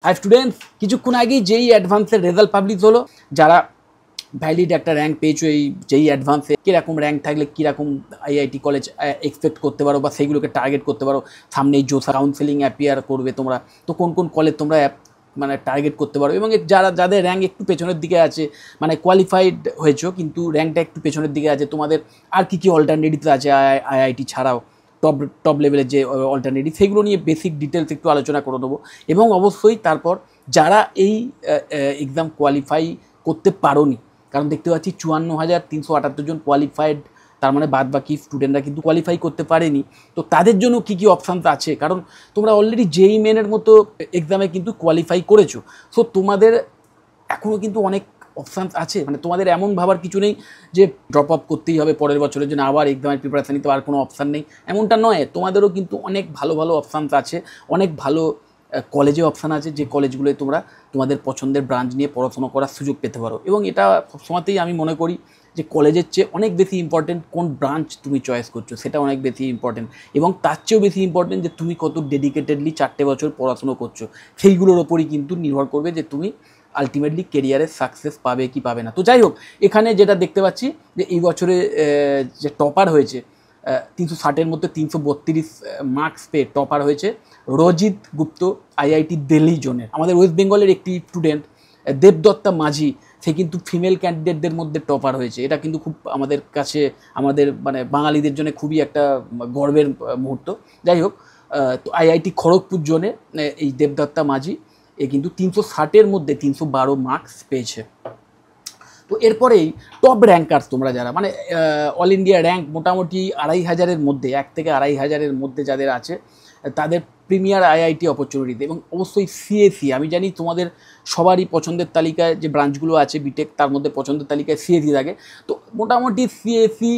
আর students কিছুক্ষণ আগেই যেই অ্যাডভান্সের রেজাল্ট পাবলিশ হলো, যারা ভ্যালিড একটা র্যাঙ্ক পেয়েছো এই যেই অ্যাডভান্সে, কীরকম র্যাঙ্ক থাকলে কীরকম আইআইটি কলেজ এক্সপেক্ট করতে পারো বা সেইগুলোকে টার্গেট করতে পারো। সামনেই জোসা কাউন্সেলিং অ্যাপিয়ার করবে তোমরা, তো কোন কোন কলেজ তোমরা মানে টার্গেট করতে পারো, এবং যাদের র্যাঙ্ক একটু পেছনের দিকে আছে, মানে কোয়ালিফাইড হয়েছো কিন্তু র্যাঙ্কটা একটু পেছনের দিকে আছে, তোমাদের আর কী কী অল্টারনেটিভ আছে আইআইটি ছাড়াও, টপ লেভেলের যে অল্টারনেটিভ, সেগুলো নিয়ে বেসিক ডিটেলস একটু আলোচনা করে দেবো। এবং অবশ্যই তারপর যারা এই এক্সাম কোয়ালিফাই করতে পারোনি, কারণ দেখতে পাচ্ছি 54,378 জন কোয়ালিফাইড, তার মানে বাদ বাকি স্টুডেন্টরা কিন্তু কোয়ালিফাই করতে পারেনি। তো তাদের জন্য কী কী অপশানস আছে, কারণ তোমরা অলরেডি জেই মেনের মতো এক্সামে কিন্তু কোয়ালিফাই করেছো, সো তোমাদের এখনও কিন্তু অনেক অপশানস আছে। মানে তোমাদের এমন ভাবার কিছু নেই যে ড্রপ আপ করতেই হবে পরের বছরের জন্য, আবার এক্সামের প্রিপারেশান নিতে আর কোনো অপশান নেই, এমনটা নয়। তোমাদেরও কিন্তু অনেক ভালো ভালো অপশানস আছে, অনেক ভালো কলেজে অপশান আছে, যে কলেজগুলোয় তোমরা তোমাদের পছন্দের ব্রাঞ্চ নিয়ে পড়াশোনা করার সুযোগ পেতে পারো। এবং এটা সবসময়তেই আমি মনে করি যে কলেজের চেয়ে অনেক বেশি ইম্পর্টেন্ট কোন ব্রাঞ্চ তুমি চয়েস করছো, সেটা অনেক বেশি ইম্পর্টেন্ট। এবং তার চেয়েও বেশি ইম্পর্টেন্ট যে তুমি কত ডেডিকেটেডলি 4 বছর পড়াশুনো করছো, সেইগুলোর ওপরই কিন্তু নির্ভর করবে যে তুমি আলটিমেটলি কেরিয়ারে সাকসেস পাবে কি পাবে না। তো যাই হোক, এখানে যেটা দেখতে পাচ্ছি যে এই বছরে যে টপার হয়েছে 360-এর মধ্যে 332 মার্কস পেয়ে টপার হয়েছে রজিত গুপ্ত, আইআইটি দিল্লি জোনের। আমাদের ওয়েস্ট বেঙ্গলের একটি স্টুডেন্ট দেবদত্তা মাঝি, সে কিন্তু ফিমেল ক্যান্ডিডেটদের মধ্যে টপার হয়েছে। এটা কিন্তু খুব আমাদের কাছে, আমাদের মানে বাঙালিদের জন্য খুবই একটা গর্বের মুহূর্ত। যাই হোক, তো আইআইটি খড়গপুর জোনে এই দেবদত্তা মাঝি এ কিন্তু 360-এর মধ্যে 312 মার্কস পেয়েছে। তো এরপরেই টপ র্যাঙ্কার্স তোমরা যারা, মানে অল ইন্ডিয়া র্যাঙ্ক মোটামুটি 2,500-এর মধ্যে, 1 থেকে 2,500-এর মধ্যে যাদের আছে, তাদের প্রিমিয়ার আইআইটি অপরচুনিটিতে। এবং অবশ্যই সিএসি, আমি জানি তোমাদের সবারই পছন্দের তালিকায় যে ব্রাঞ্চগুলো আছে বিটেক, তার মধ্যে পছন্দের তালিকায় সিএসি থাকে। তো মোটামুটি সিএসি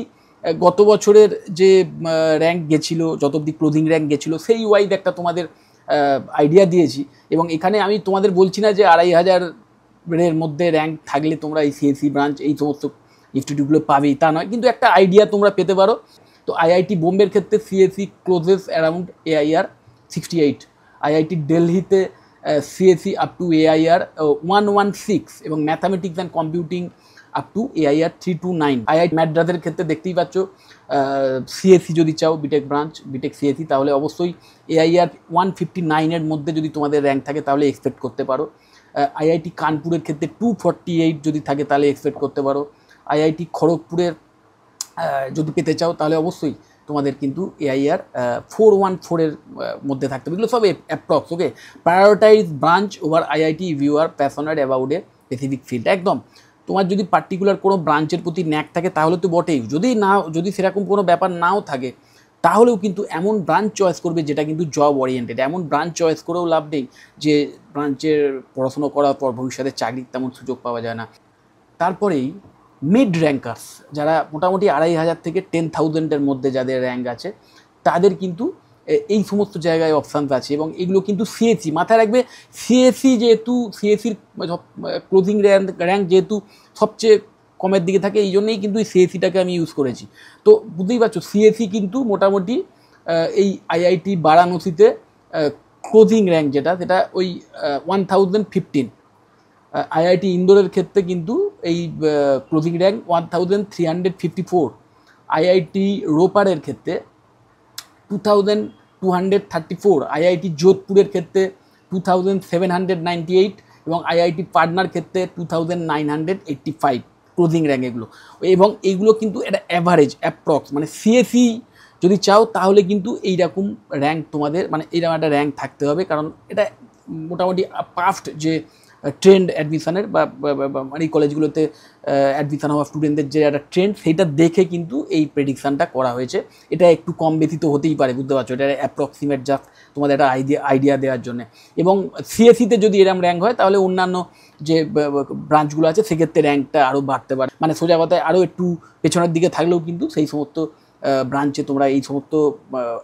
গত বছরের যে র্যাঙ্ক গেছিলো, যত অবধি ক্লোজিং র্যাঙ্ক গেছিলো, সেই ওয়াইজ একটা তোমাদের আইডিয়া দিয়েছি। এবং এখানে আমি তোমাদের বলছি না যে 2,500-এর মধ্যে র্যাঙ্ক থাকলে তোমরা এই সিএসি ব্রাঞ্চ এই সমস্ত ইনস্টিটিউটগুলো পাবেই, তা নয়, কিন্তু একটা আইডিয়া তোমরা পেতে পারো। তো আইআইটি বোম্বের ক্ষেত্রে CSE closes around AIR 68, IIT দিল্লিতে সিএসি আপ টু এআইআর 116, এবং mathematics and computing up to AIR 329। IIT ম্যাড্রাসের ক্ষেত্রে দেখতেই পাচ্ছ সিএসি যদি চাও বিটেক ব্রাঞ্চ, বিটেক সিএসি, তাহলে অবশ্যই এআইআর 159-এর মধ্যে যদি তোমাদের র্যাঙ্ক থাকে তাহলে এক্সপেক্ট করতে পারো। আইআইটি কানপুরের ক্ষেত্রে 248 যদি থাকে তাহলে এক্সপেক্ট করতে পারো। আইআইটি খড়গপুরের যদি পেতে চাও তাহলে অবশ্যই তোমাদের কিন্তু এআইআর 414-এর মধ্যে থাকতে হবে। এগুলো সব approx. Okay, prioritise branch over IIT if you are passionate about a specific field. একদম, তোমার যদি পার্টিকুলার কোনো ব্রাঞ্চের প্রতি ন্যাক থাকে তাহলে তো বটেই, যদি সেরকম কোনো ব্যাপার নাও থাকে তাহলেও কিন্তু এমন ব্রাঞ্চ চয়েস করবে যেটা কিন্তু জব ওরিয়েন্টেড। এমন ব্রাঞ্চ চয়েস করেও লাভ নেই যে ব্রাঞ্চের পড়াশোনা করার পর ভবিষ্যতে চাকরির তেমন সুযোগ পাওয়া যায় না। তারপরেই মিড র্যাঙ্কার্স, যারা মোটামুটি 2,500 থেকে 10,000-এর মধ্যে যাদের র্যাঙ্ক আছে, তাদের কিন্তু এই সমস্ত জায়গায় অপশানস আছে। এবং এগুলো কিন্তু সিএসি, মাথায় রাখবে, সিএসি যেহেতু সিএসির ক্লোজিং র্যাঙ্ক যেহেতু সবচেয়ে কমের দিকে থাকে, এই জন্যই কিন্তু এই সিএসিটাকে আমি ইউজ করেছি। তো বুঝতেই পারছো, সিএসি কিন্তু মোটামুটি এই আইআইটি বারাণসীতে ক্লোজিং র্যাঙ্ক সেটা ওই 1015। আইআইটি ইন্দোরের ক্ষেত্রে কিন্তু এই ক্লোজিং র্যাঙ্ক 1354। আইআইটি রোপারের ক্ষেত্রে 2234। আইআইটি যোধপুরের ক্ষেত্রে 2798, এবং আইআইটি পাটনার ক্ষেত্রে 2985 ক্লোজিং র্যাঙ্ক এগুলো। এবং এইগুলো কিন্তু এটা অ্যাভারেজ অ্যাপ্রক্স, মানে সিএসি যদি চাও তাহলে কিন্তু এইরকম র্যাঙ্ক তোমাদের, মানে এইরকম একটা র্যাঙ্ক থাকতে হবে, কারণ এটা মোটামুটি পাস্ট যে ট্রেন্ড অ্যাডমিশনের বা এই কলেজগুলোতে অ্যাডমিশন হওয়া স্টুডেন্টদের যে একটা ট্রেন্ড, সেইটা দেখে কিন্তু এই প্রেডিকশানটা করা হয়েছে। এটা একটু কম বেশি তো হতেই পারে, বুঝতে পারছো, এটা অ্যাপ্রক্সিমেট জাস্ট তোমাদের একটা আইডিয়া দেওয়ার জন্য। এবং সিএসিতে যদি এরকম র্যাঙ্ক হয় তাহলে অন্যান্য যে ব্রাঞ্চগুলো আছে সেক্ষেত্রে র্যাঙ্কটা আরও বাড়তে পারে। মানে সোজা কথায় আরও একটু পেছনের দিকে থাকলেও কিন্তু সেই সমস্ত ব্রাঞ্চে তোমরা এই সমস্ত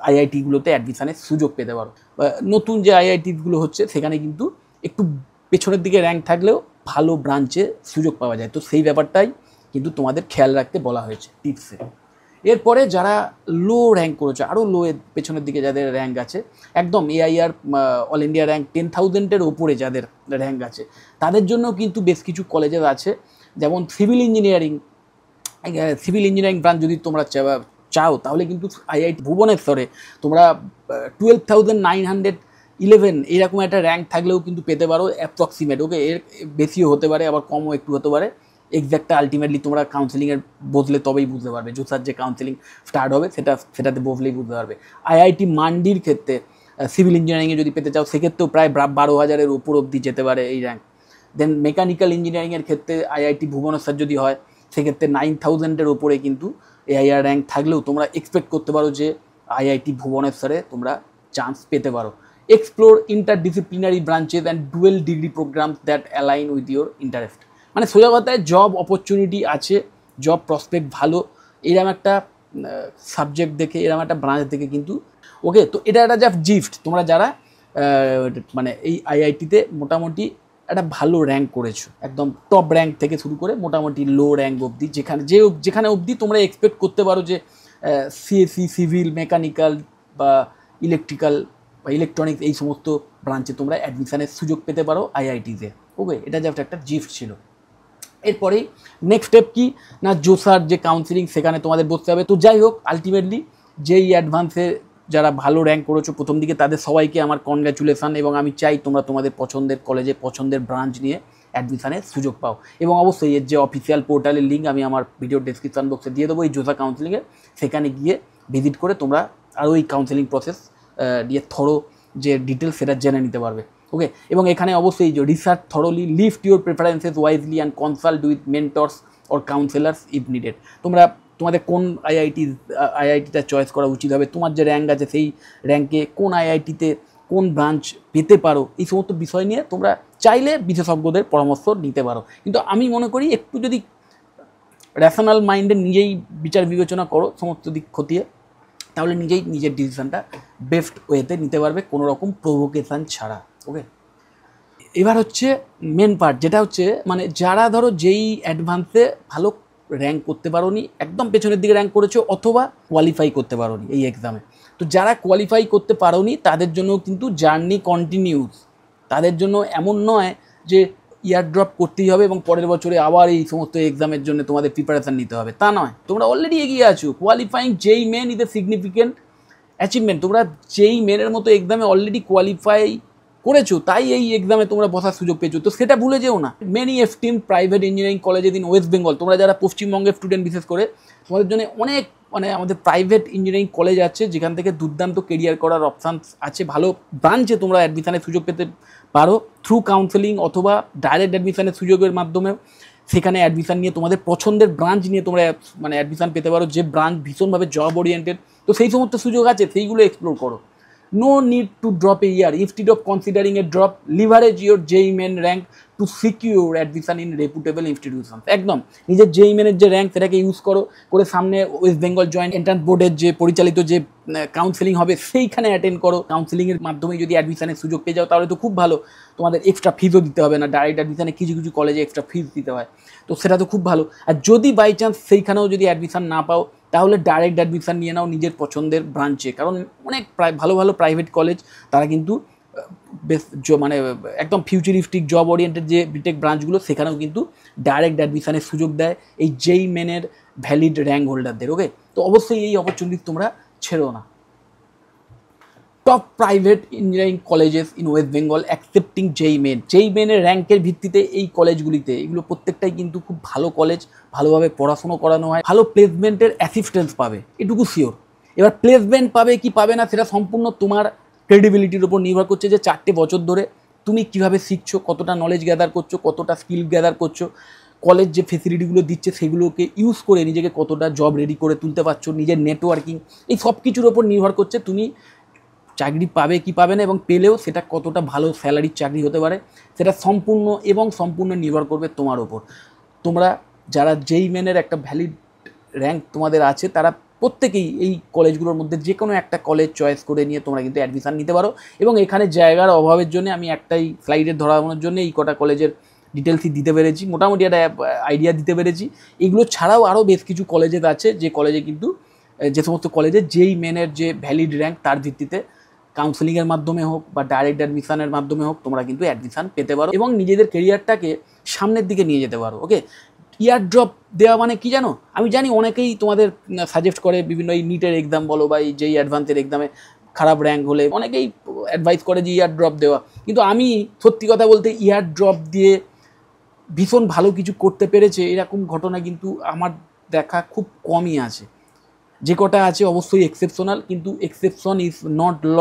আইআইটিগুলোতে অ্যাডমিশানের সুযোগ পেতে পারো। নতুন যে আইআইটিগুলো হচ্ছে সেখানে কিন্তু একটু পেছনের দিকে র্যাঙ্ক থাকলেও ভালো ব্রাঞ্চে সুযোগ পাওয়া যায়। তো সেই ব্যাপারটাই কিন্তু তোমাদের খেয়াল রাখতে বলা হয়েছে টিপসে। এরপরে যারা লো র্যাঙ্ক করেছে, আরও লো এর পেছনের দিকে যাদের র্যাঙ্ক আছে, একদম এআইআর অল ইন্ডিয়া র্যাঙ্ক 10,000-এর ওপরে যাদের র্যাঙ্ক আছে, তাদের জন্য কিন্তু বেশ কিছু কলেজেস আছে, যেমন সিভিল ইঞ্জিনিয়ারিং ব্রাঞ্চ যদি তোমরা চাও তাহলে কিন্তু আইআইটি ভুবনেশ্বরে তোমরা 12,911 এরকম একটা র্যাঙ্ক থাকলেও কিন্তু পেতে পারো অ্যাপ্রক্সিমেট। ওকে, এর বেশিও হতে পারে, আবার কমও একটু হতে পারে। এক্স্যাক্টটা আলটিমেটলি তোমরা কাউন্সেলিংয়ের বসলে তবেই বুঝতে পারবে, জোসার যে কাউন্সেলিং স্টার্ট হবে সেটাতে বসলেই বুঝতে পারবে। আইআইটি মান্ডির ক্ষেত্রে সিভিল ইঞ্জিনিয়ারিংয়ে যদি পেতে চাও সেক্ষেত্রেও প্রায় 12,000-এর উপর অবধি যেতে পারে এই র্যাঙ্ক। দেন মেকানিক্যাল ইঞ্জিনিয়ারিংয়ের ক্ষেত্রে আইআইটি ভুবনেশ্বর যদি হয় সেক্ষেত্রে 9,000-এর ওপরে কিন্তু এআইআর র্যাঙ্ক থাকলেও তোমরা এক্সপেক্ট করতে পারো যে আইআইটি ভুবনেশ্বরে তোমরা চান্স পেতে পারো। Explore interdisciplinary branches and dual degree programs that align with your interest. মানে সোজা কথায় জব অপরচুনিটি আছে, জব প্রসপেক্ট ভালো, এরকম একটা সাবজেক্ট দেখে, এরকম একটা ব্রাঞ্চ দেখে কিন্তু ওকে। তো এটা একটা জাস্ট জিফট, তোমরা যারা মানে এই আইআইটিতে মোটামুটি একটা ভালো র্যাঙ্ক করেছো, একদম টপ র্যাঙ্ক থেকে শুরু করে মোটামুটি লো র্যাঙ্ক অবধি, যেখানে অবধি তোমরা এক্সপেক্ট করতে পারো যে সিএসসি, সিভিল, মেকানিক্যাল বা ইলেকট্রিক্যাল বা ইলেকট্রনিক্স এই সমস্ত ব্রাঞ্চে তোমরা অ্যাডমিশানের সুযোগ পেতে পারো আইআইটিতে। ওকে, এটা জাস্ট একটা জিফট ছিল। এরপরেই নেক্সট স্টেপ কি না, জোসার যে কাউন্সিলিং সেখানে তোমাদের বসতে হবে। তো যাই হোক, আলটিমেটলি যেই অ্যাডভান্সে যারা ভালো র্যাঙ্ক করেছো প্রথম দিকে তাদের সবাইকে আমার কনগ্র্যাচুলেশন, এবং আমি চাই তোমরা তোমাদের পছন্দের কলেজে পছন্দের ব্রাঞ্চ নিয়ে অ্যাডমিশানের সুযোগ পাও। এবং অবশ্যই এর যে অফিসিয়াল পোর্টালের লিঙ্ক আমি আমার ভিডিও ডেসক্রিপশন বক্সে দিয়ে দেবো এই জোসা কাউন্সিলিংয়ের, সেখানে গিয়ে ভিজিট করে তোমরা আরও এই কাউন্সিলিং প্রসেস দিয়ে থরো যে ডিটেলস সেটা জেনে নিতে পারবে। ওকে, এবং এখানে অবশ্যই যে research thoroughly, list your preferences wisely and consult with mentors or counsellors if needed. তোমাদের কোন আইআইটিটা চয়েস করা উচিত হবে, তোমার যে র্যাঙ্ক আছে সেই র্যাঙ্কে কোন আইআইটিতে কোন ব্রাঞ্চ পেতে পারো, এই সমস্ত বিষয় নিয়ে তোমরা চাইলে বিশেষজ্ঞদের পরামর্শ নিতে পারো। কিন্তু আমি মনে করি একটু যদি র্যাশনাল মাইন্ডে নিজেই বিচার বিবেচনা করো সমস্ত দিক খতিয়ে, তাহলে নিজের ডিসিশনটা বেস্ট ওয়েতে নিতে পারবে, কোনো রকম প্রভোকেশান ছাড়া। ওকে, এবার হচ্ছে মেন পার্ট, যেটা হচ্ছে মানে যারা ধরো যেই অ্যাডভান্সে ভালো র্যাঙ্ক করতে পারো নি, একদম পেছনের দিকে র্যাঙ্ক করেছো, অথবা কোয়ালিফাই করতে পারো নি এই এক্সামে। তো যারা কোয়ালিফাই করতে পারো নি তাদের জন্য কিন্তু জার্নি কন্টিনিউস। তাদের জন্য এমন নয় যে ইয়ার ড্রপ করতেই হবে এবং পরের বছরে আবার এই সমস্ত এক্সামের জন্য তোমাদের প্রিপারেশান নিতে হবে, তা নয়। তোমরা অলরেডি এগিয়ে আছো। কোয়ালিফাইং যেই Main is a significant achievement. তোমরা যেই মেনের মতো এক্সামে অলরেডি কোয়ালিফাই করেছো, তাই এই এক্সামে তোমরা বসার সুযোগ পেয়েছো, তো সেটা ভুলে যেও না। Many esteemed private engineering colleges in West Bengal, তোমরা যারা পশ্চিমবঙ্গের স্টুডেন্ট বিশেষ করে, তোমাদের জন্য অনেক আমাদের প্রাইভেট ইঞ্জিনিয়ারিং কলেজ আছে যেখান থেকে দুর্দান্ত কেরিয়ার করার অপশানস আছে। ভালো ব্রাঞ্চে তোমরা অ্যাডমিশানের সুযোগ পেতে পারো থ্রু কাউন্সেলিং অথবা ডাইরেক্ট অ্যাডমিশানের সুযোগের মাধ্যমে। সেখানে অ্যাডমিশান নিয়ে তোমাদের পছন্দের ব্রাঞ্চ নিয়ে তোমরা অ্যাডমিশান পেতে পারো, যে ব্রাঞ্চ ভীষণভাবে জব ওরিয়েন্টেড। তো সেই সমস্ত সুযোগ আছে, সেইগুলো এক্সপ্লোর করো। No need to drop a year. Instead of considering a drop, leverage your JEE Main rank to secure admission in reputable institutions. একদম নিজের JEE Main এর যে র্যাঙ্ক সেটাকে ইউজ করে সামনে ওয়েস্ট বেঙ্গল জয়েন্ট এন্ট্রান্স বোর্ডের যে পরিচালিত যে কাউন্সেলিং হবে সেইখানে অ্যাটেন্ড করো। কাউন্সেলিংয়ের মাধ্যমে যদি অ্যাডমিশনের সুযোগ পেয়ে যাও তাহলে তো খুব ভালো, তোমাদের এক্সট্রা ফিজও দিতে হবে না। ডাইরেক্ট অ্যাডমিশনে কিছু কলেজে এক্সট্রা ফিজ দিতে হয়, তো সেটা তো খুব ভালো। আর যদি বাই চান্স সেইখানেও যদি অ্যাডমিশন না পাও তাহলে ডাইরেক্ট অ্যাডমিশন নিয়ে নাও নিজের পছন্দের ব্রাঞ্চে, কারণ অনেক ভালো প্রাইভেট কলেজ তারা কিন্তু বেশ একদম ফিউচারিস্টিক জব ওরিয়েন্টেড যে বিটেক ব্রাঞ্চগুলো সেখানেও কিন্তু ডাইরেক্ট অ্যাডমিশনের সুযোগ দেয় এই JEE মেনের ভ্যালিড র্যাঙ্ক হোল্ডারদের। ওকে, তো অবশ্যই এই অপরচুনিটি তোমরা ছেড়ো না। Top private engineering colleges in West Bengal accepting JEE মেনের র্যাঙ্কের ভিত্তিতে এই কলেজগুলিতে, এগুলো প্রত্যেকটাই কিন্তু খুব ভালো কলেজ, ভালোভাবে পড়াশুনো করানো হয়, ভালো প্লেসমেন্টের অ্যাসিস্ট্যান্স পাবে, এটুকু শিওর। এবার প্লেসমেন্ট পাবে কি পাবে না সেটা সম্পূর্ণ তোমার ক্রেডিবিলিটির উপর নির্ভর করছে, যে 4টে বছর ধরে তুমি কীভাবে শিখছো, কতটা নলেজ গ্যাদার করছো, কতটা স্কিল গ্যাদার করছো, কলেজ যে ফেসিলিটিগুলো দিচ্ছে সেগুলোকে ইউজ করে নিজেকে কতটা জব রেডি করে তুলতে পারছো, নিজের নেটওয়ার্কিং, এই সব কিছুর ওপর নির্ভর করছে তুমি চাকরি পাবে কি পাবে না, এবং পেলেও সেটা কতটা ভালো স্যালারির চাকরি হতে পারে, সেটা সম্পূর্ণ নির্ভর করবে তোমার ওপর। তোমরা যারা JEE মেনের একটা ভ্যালিড র্যাঙ্ক তোমাদের আছে তারা প্রত্যেকেই এই কলেজগুলোর মধ্যে যে কোনো একটা কলেজ চয়েস করে নিয়ে তোমরা কিন্তু অ্যাডমিশান নিতে পারো। এবং এখানে জায়গার অভাবের জন্য আমি একটাই স্লাইডে ধরানোর জন্য এই কটা কলেজের ডিটেলসই দিতে পেরেছি, মোটামুটি একটা আইডিয়া দিতে পেরেছি। এগুলো ছাড়াও আরও বেশ কিছু কলেজেস আছে যে কলেজে কিন্তু যে সমস্ত কলেজে যেই মেনের যে ভ্যালিড র্যাঙ্ক তার ভিত্তিতে কাউন্সেলিংয়ের মাধ্যমে হোক বা ডাইরেক্ট অ্যাডমিশনের মাধ্যমে হোক তোমরা কিন্তু অ্যাডমিশান পেতে পারো এবং নিজেদের কেরিয়ারটাকে সামনের দিকে নিয়ে যেতে পারো। ওকে, ইয়ার ড্রপ দেওয়া মানে কি জানো? আমি জানি অনেকেই তোমাদের সাজেস্ট করে বিভিন্ন এই নিটের এক্সাম বলো বা এই যেই অ্যাডভান্সের এক্সামে খারাপ র্যাঙ্ক হলে অনেকেই অ্যাডভাইস করে যে ইয়ার ড্রপ দেওয়া, কিন্তু আমি সত্যি কথা বলতে ইয়ার ড্রপ দিয়ে ভীষণ ভালো কিছু করতে পেরেছে এরকম ঘটনা কিন্তু আমার দেখা খুব কমই আছে। যে কটা আছে অবশ্যই এক্সেপশনাল, কিন্তু এক্সেপশন ইজ নট ল।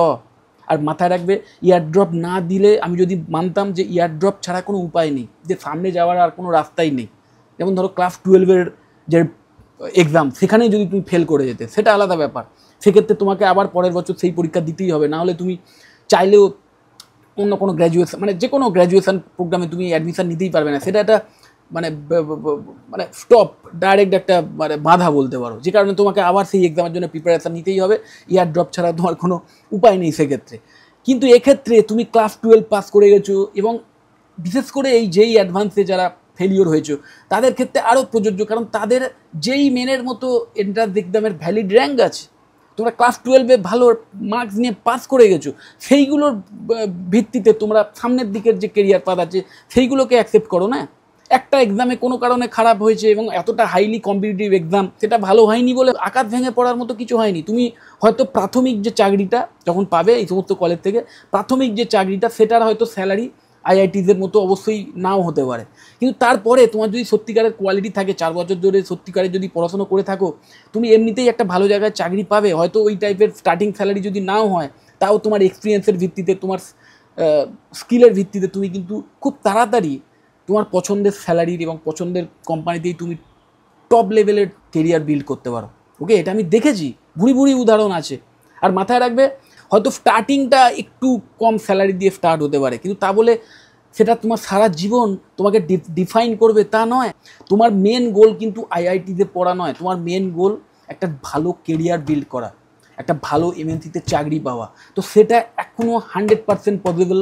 আর মাথায় রাখবে, ইয়ার ড্রপ না দিলে আমি যদি মানতাম যে ইয়ার ড্রপ ছাড়া কোনো উপায় নেই, যে সামনে যাওয়ার আর কোনো রাস্তাই নেই, যেমন ধরো ক্লাস 12-এর যে এক্সাম সেখানে যদি তুমি ফেল করে যেতে সেটা আলাদা ব্যাপার, সেক্ষেত্রে তোমাকে আবার পরের বছর সেই পরীক্ষা দিতেই হবে, না হলে তুমি চাইলেও অন্য কোনো গ্র্যাজুয়েশন মানে যে কোনো গ্র্যাজুয়েশন প্রোগ্রামে তুমি অ্যাডমিশান নিতেই পারবে না। সেটা একটা মানে মানে স্টপ ডাইরেক্ট একটা মানে বাধা বলতে পারো, যে কারণে তোমাকে আবার সেই এক্সামের জন্য প্রিপারেশান নিতেই হবে, ইয়ার ড্রপ ছাড়া তোমার কোনো উপায় নেই সেক্ষেত্রে। কিন্তু এক্ষেত্রে তুমি ক্লাস 12 পাস করে গেছো এবং বিশেষ করে এই যেই অ্যাডভান্সে যারা ফেলিওর হয়েছে তাদের ক্ষেত্রে আরও প্রযোজ্য, কারণ তাদের যেই মেনের মতো এন্ট্রান্স এক্সামের ভ্যালিড র্যাঙ্ক আছে, তোমরা ক্লাস 12-এ ভালো মার্কস নিয়ে পাস করে গেছো, সেইগুলোর ভিত্তিতে তোমরা সামনের দিকের যে কেরিয়ার পাথ আছে সেইগুলোকে অ্যাকসেপ্ট করো না। একটা এক্সামে কোনো কারণে খারাপ হয়েছে এবং এতটা হাইলি কম্পিটিটিভ এক্সাম, সেটা ভালো হয়নি বলে আকাশ ভেঙে পড়ার মতো কিছু হয়নি। তুমি হয়তো প্রাথমিক যে চাকরিটা যখন পাবে এই সমস্ত কলেজ থেকে, প্রাথমিক যে চাকরিটা সেটার হয়তো স্যালারি আইআইটিদের মতো অবশ্যই নাও হতে পারে, কিন্তু তারপরে তোমার যদি সত্যিকারের কোয়ালিটি থাকে, 4 বছর ধরে সত্যিকারের যদি পড়াশোনা করে থাকো, তুমি এমনিতেই একটা ভালো জায়গায় চাকরি পাবে। হয়তো ওই টাইপের স্টার্টিং স্যালারি যদি নাও হয়, তাও তোমার এক্সপিরিয়েন্সের ভিত্তিতে, তোমার স্কিলের ভিত্তিতে তুমি কিন্তু খুব তাড়াতাড়ি তোমার পছন্দের স্যালারির এবং পছন্দের কোম্পানিতেই তুমি টপ লেভেলের কেরিয়ার বিল্ড করতে পারো। ওকে, এটা আমি দেখেছি, ভুড়ি ভুড়ি উদাহরণ আছে। আর মাথায় রাখবে, হয়তো স্টার্টিংটা একটু কম স্যালারি দিয়ে স্টার্ট হতে পারে, কিন্তু তা বলে সেটা তোমার সারা জীবন তোমাকে ডিফাইন করবে তা নয়। তোমার মেন গোল কিন্তু আইআইটিতে পড়া নয়, তোমার মেন গোল একটা ভালো কেরিয়ার বিল্ড করা, একটা ভালো এমএনসিতে চাকরি পাওয়া। তো সেটা এখনও 100% পসিবল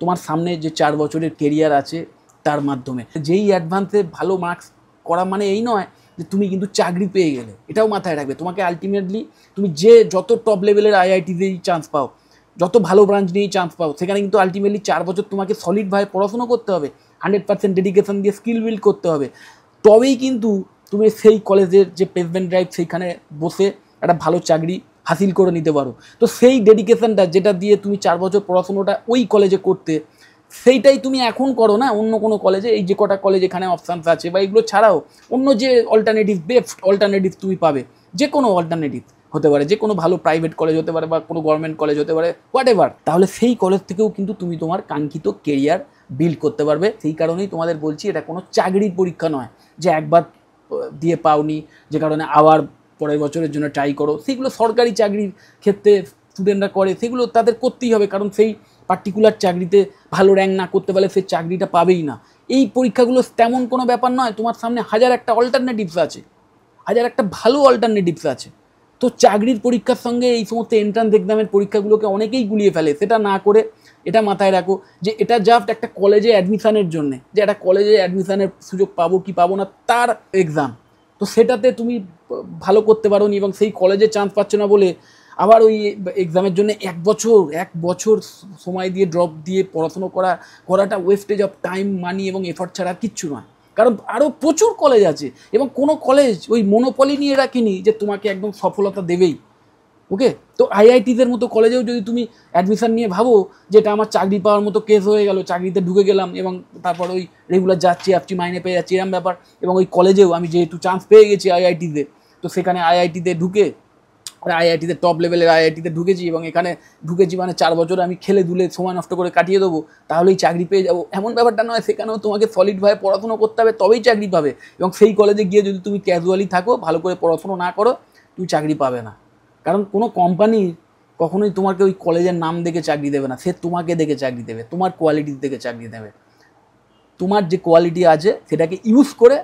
তোমার সামনে যে 4 বছরের কেরিয়ার আছে তার মাধ্যমে। যেই অ্যাডভান্সে ভালো মার্কস করা মানে এই নয় যে তুমি কিন্তু চাকরি পেয়ে গেলে, এটাও মাথায় রাখবে। তোমাকে আলটিমেটলি তুমি যে যত টপ লেভেলের আইআইটিতেই চান্স পাও, যত ভালো ব্রাঞ্চ নিয়েই চান্স পাও, সেখানে কিন্তু আলটিমেটলি 4 বছর তোমাকে সলিডভাবে পড়াশোনা করতে হবে, 100% ডেডিকেশন দিয়ে স্কিল বিল্ড করতে হবে, তবেই কিন্তু তুমি সেই কলেজের যে প্লেসমেন্ট ড্রাইভ সেইখানে বসে একটা ভালো চাকরি হাসিল করে নিতে পারো। তো সেই ডেডিকেশনটা যেটা দিয়ে তুমি 4 বছর পড়াশোনাটা ওই কলেজে করতে, সেইটাই তুমি এখন করো না অন্য কোনো কলেজে। এই যে কটা কলেজ এখানে অপশানস আছে বা এগুলো ছাড়াও অন্য যে অল্টারনেটিভ, বেস্ট অল্টারনেটিভ তুমি পাবে, যে কোনো অল্টারনেটিভ হতে পারে, যে কোনো ভালো প্রাইভেট কলেজ হতে পারে বা কোনো গভর্নমেন্ট কলেজ হতে পারে, হোয়াট এভার, তাহলে সেই কলেজ থেকেও কিন্তু তুমি তোমার কাঙ্ক্ষিত কেরিয়ার বিল্ড করতে পারবে। সেই কারণেই তোমাদের বলছি, এটা কোনো চাকরির পরীক্ষা নয় যে একবার দিয়ে পাওনি যে কারণে আবার পরের বছরের জন্য ট্রাই করো। সেগুলো সরকারি চাকরির ক্ষেত্রে স্টুডেন্টরা করে, সেগুলো তাদের করতেই হবে, কারণ সেই পার্টিকুলার চাকরিতে ভালো র্যাঙ্ক না করতে পারলে সেই চাকরিটা পাবেই না। এই পরীক্ষাগুলো তেমন কোনো ব্যাপার নয়, তোমার সামনে হাজার একটা অল্টারনেটিভস আছে, হাজার একটা ভালো অল্টারনেটিভস আছে। তো চাকরির পরীক্ষার সঙ্গে এই সমস্ত এন্ট্রান্স এক্সামের পরীক্ষাগুলোকে অনেকেই গুলিয়ে ফেলে। সেটা না করে এটা মাথায় রাখো যে এটা জাস্ট একটা কলেজে অ্যাডমিশানের জন্যে, যে একটা কলেজে অ্যাডমিশানের সুযোগ পাবো কি পাবো না তার এক্সাম। তো সেটাতে তুমি ভালো করতে পারো নি এবং সেই কলেজে চান্স পাচ্ছ না বলে আবার ওই এক্সামের জন্য এক বছর সময় দিয়ে ড্রপ দিয়ে পড়াশুনো করাটা ওয়েস্টেজ অফ টাইম, মানি এবং এফর্ট ছাড়া কিচ্ছু নয়। কারণ আরও প্রচুর কলেজ আছে এবং কোনো কলেজ ওই মনোপলি নিয়ে রাখিনি যে তোমাকে একদম সফলতা দেবেই। ওকে, তো আইআইটিদের মতো কলেজেও যদি তুমি অ্যাডমিশান নিয়ে ভাবো যে এটা আমার চাকরি পাওয়ার মতো কেস হয়ে গেল, চাকরিতে ঢুকে গেলাম এবং তারপর ওই রেগুলার যাচ্ছি আপছি মাইনে পেয়ে যাচ্ছি এরম ব্যাপার, এবং ওই কলেজেও আমি যেহেতু চান্স পেয়ে গেছি আইআইটিতে, তো সেখানে আইআইটিতে ঢুকে আইআইটিতে টপ লেভেলের আইআইটিতে ঢুকেছি এবং এখানে ঢুকেছি মানে 4 বছর আমি খেলে দুলে সময় নষ্ট করে কাটিয়ে দেবো, তাহলেই চাকরি পেয়ে যাবো এমন ব্যাপারটা নয়। সেখানেও তোমাকে সলিডভাবে পড়াশুনো করতে হবে, তবেই চাকরি পাবে। এবং সেই কলেজে গিয়ে যদি তুমি ক্যাজুয়ালি থাকো, ভালো করে পড়াশুনো না করো, তুমি চাকরি পাবে না। কারণ কোনো কোম্পানি কখনোই তোমাকে ওই কলেজের নাম দেখে চাকরি দেবে না, সে তোমাকে দেখে চাকরি দেবে, তোমার কোয়ালিটি দেখে চাকরি দেবে। তোমার যে কোয়ালিটি আছে সেটাকে ইউজ করে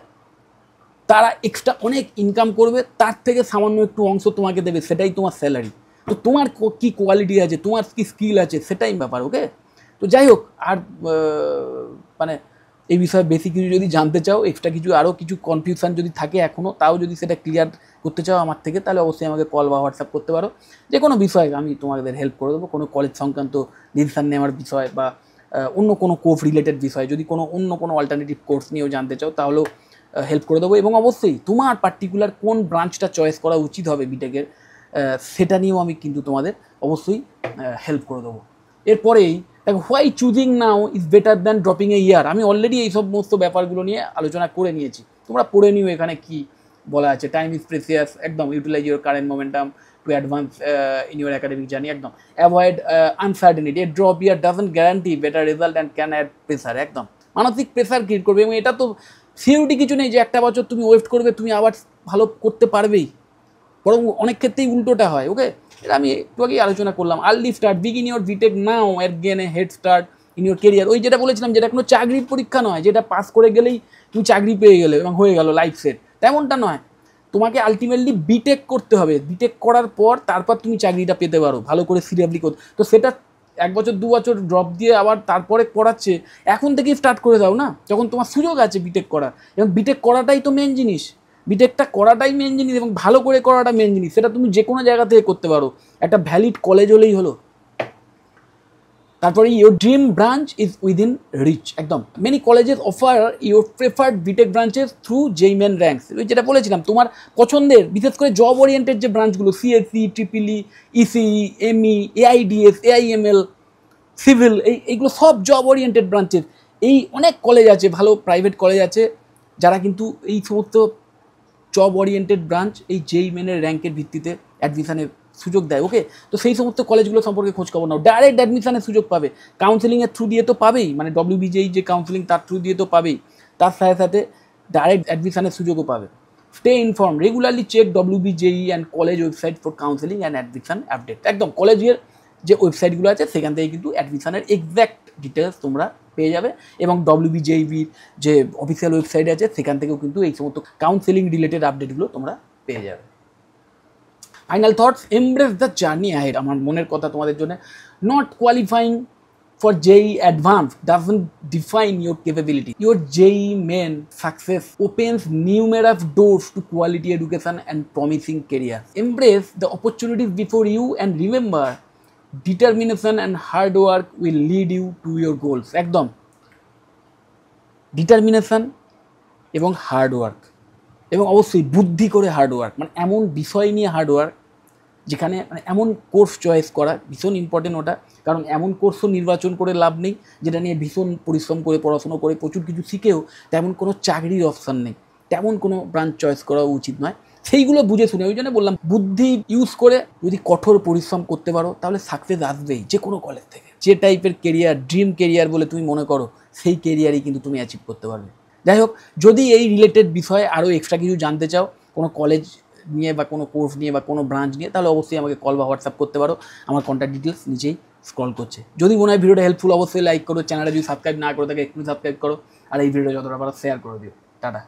তারা এক্সট্রা অনেক ইনকাম করবে, তার থেকে সামান্য একটু অংশ তোমাকে দেবে, সেটাই তোমার স্যালারি। তো তোমার কি কোয়ালিটি আছে, তোমার কি স্কিল আছে, সেটাই ব্যাপার। ওকে, তো যাই হোক, আর মানে এই বিষয়ে বেশি কিছু যদি জানতে চাও, এক্সট্রা কিছু আরও কিছু কনফিউশন যদি থাকে এখনও, তাও যদি সেটা ক্লিয়ার করতে চাও আমার থেকে, তাহলে অবশ্যই আমাকে কল বা হোয়াটসঅ্যাপ করতে পারো। যে কোনো বিষয়ে আমি তোমাদের হেল্প করে দেবো। কোনো কলেজ সংক্রান্ত ডিসিশন নেওয়ার বিষয় বা অন্য কোনো কোর্স রিলেটেড বিষয়, যদি অন্য কোনো অল্টারনেটিভ কোর্স নিয়েও জানতে চাও, তাহলেও হেল্প করে দেবো। এবং অবশ্যই তোমার পার্টিকুলার কোন ব্রাঞ্চটা চয়েস করা উচিত হবে বিটেকের, সেটা নিয়েও আমি কিন্তু তোমাদের অবশ্যই হেল্প করে দেবো। এরপরেই দেখো, why choosing now is better than dropping a year. আমি অলরেডি এই সমস্ত ব্যাপারগুলো নিয়ে আলোচনা করে নিয়েছি, তোমরা পড়ে নিও এখানে কি বলা আছে। টাইম ইজ প্রেসিয়াস, একদম। Utilise your current momentum to advance in your academic journey, একদম। Avoid uncertainty, a drop year doesn't guarantee better result and can add pressure, একদম। মানসিক প্রেসার ক্রিয়েট করবে, এবং এটা তো সিউরিটি কিছু নেই যে একটা বছর তুমি ওয়েস্ট করবে তুমি আবার ভালো করতে পারবেই, বরং অনেক ক্ষেত্রেই উল্টোটা হয়। ওকে, এটা আমি একটু আগেই আলোচনা করলাম। Early start, begin your BTech now at gain a head start in your career. ওই যেটা বলেছিলাম, যেটা কোনো চাকরির পরীক্ষা নয়, যেটা পাস করে গেলেই তুমি চাকরি পেয়ে গেলে এবং হয়ে গেল লাইফ সেট, তেমনটা নয়। তোমাকে আলটিমেটলি বিটেক করতে হবে। বিটেক করার পর তারপর তুমি চাকরিটা পেতে পারো, ভালো করে সিরিয়াসলি করতে। তো সেটা 1 বছর 2 বছর ড্রপ দিয়ে আবার তারপরে করাচ্ছে, এখন থেকেই স্টার্ট করে দাও না, যখন তোমার সুযোগ আছে বিটেক করার। এবং বিটেক করাটাই তো মেন জিনিস, বিটেকটা করাটাই মেন জিনিস, এবং ভালো করে করাটা মেন জিনিস। সেটা তুমি যে কোনো জায়গা থেকে করতে পারো, একটা ভ্যালিড কলেজ হলেই হলো। তারপরে your dream branch is within reach, একদম। Many colleges offer your preferred BTech branches through JEE Main ranks. যেটা বলেছিলাম, তোমার পছন্দের বিশেষ করে জব ওরিয়েন্টেড যে ব্রাঞ্চগুলো, CSE, triple E, ECE, ME, AIDS, AIML, civil, এইগুলো সব জব ওরিয়েন্টেড ব্রাঞ্চেস। এই অনেক কলেজ আছে, ভালো প্রাইভেট কলেজ আছে, যারা কিন্তু এই সমস্ত জব ওরিয়েন্টেড ব্রাঞ্চ এই জেই মেনের র্যাঙ্কের ভিত্তিতে অ্যাডমিশনের সুযোগ দেয়। ওকে, তো সেই সমস্ত কলেজগুলো সম্পর্কে খোঁজ খবর নাও। ডাইরেক্ট অ্যাডমিশনের সুযোগ পাবে, কাউন্সেলিংয়ের থ্রু দিয়ে তো পাবেই, মানে ডব্লিউবিজেই যে কাউন্সেলিং তার থ্রু দিয়ে তো পাবেই, তার সাথে সাথে ডাইরেক্ট অ্যাডমিশনের সুযোগও পাবে। Stay inform, regularly check WBJEE and college website for counselling and admission update, একদম। কলেজের যে ওয়েবসাইটগুলো আছে সেখান থেকে কিন্তু অ্যাডমিশনের এক্স্যাক্ট ডিটেলস তোমরা পেয়ে যাবে। এবং ডব্লিউবিজেইবির যে অফিসিয়াল ওয়েবসাইট আছে সেখান থেকেও কিন্তু এই সমস্ত কাউন্সেলিং রিলেটেড আপডেটগুলো তোমরা পেয়ে যাবে। Final thoughts, embrace the journey ahead. আমার মনের কথা তোমাদের জন্য, not qualifying for JEE Advanced doesn't define your capability. Your JEE main success opens numerous doors to quality education and promising careers. Embrace the opportunities before you and remember, determination and hard work will lead you to your goals. একদম, determination এবং hard work, এবং অবশ্যই বুদ্ধি করে hard work, মানে এমন বিষয় নিয়ে হার্ড ওয়ার্ক যেখানে মানে এমন কোর্স চয়েস করা ভীষণ ইম্পর্টেন্ট ওটা। কারণ এমন কোর্সও নির্বাচন করে লাভ নেই যেটা নিয়ে ভীষণ পরিশ্রম করে পড়াশুনো করে প্রচুর কিছু শিখেও তেমন কোনো চাকরির অপশান নেই, তেমন কোনো ব্রাঞ্চ চয়েস করা উচিত নয়। সেইগুলো বুঝে শুনে, ওই জন্য বললাম, বুদ্ধি ইউজ করে যদি কঠোর পরিশ্রম করতে পারো তাহলে সাকসেস আসবেই যে কোনো কলেজ থেকে। যে টাইপের কেরিয়ার ড্রিম কেরিয়ার বলে তুমি মনে করো, সেই কেরিয়ারই কিন্তু তুমি অ্যাচিভ করতে পারবে। যাই হোক, যদি এই রিলেটেড বিষয়ে আরও এক্সট্রা কিছু জানতে চাও, কোনো কলেজ নিয়ে বা কোনো কোর্স নিয়ে বা কোনো ব্রাঞ্চ নিয়ে, তাহলে অবশ্যই আমাকে কল বা হোয়াটসঅ্যাপ করতে পারো। আমার কন্ট্যাক্ট ডিটেলস নিচেই স্ক্রল করছে। যদি মনে হয় ভিডিওটা হেল্পফুল, অবশ্যই লাইক করো। চ্যানেলটা যদি সাবস্ক্রাইব না করে থাকে এক্ষুনি সাবস্ক্রাইব করো, আর এই ভিডিওটা যতটা পারো শেয়ার করে দিও। টাটা।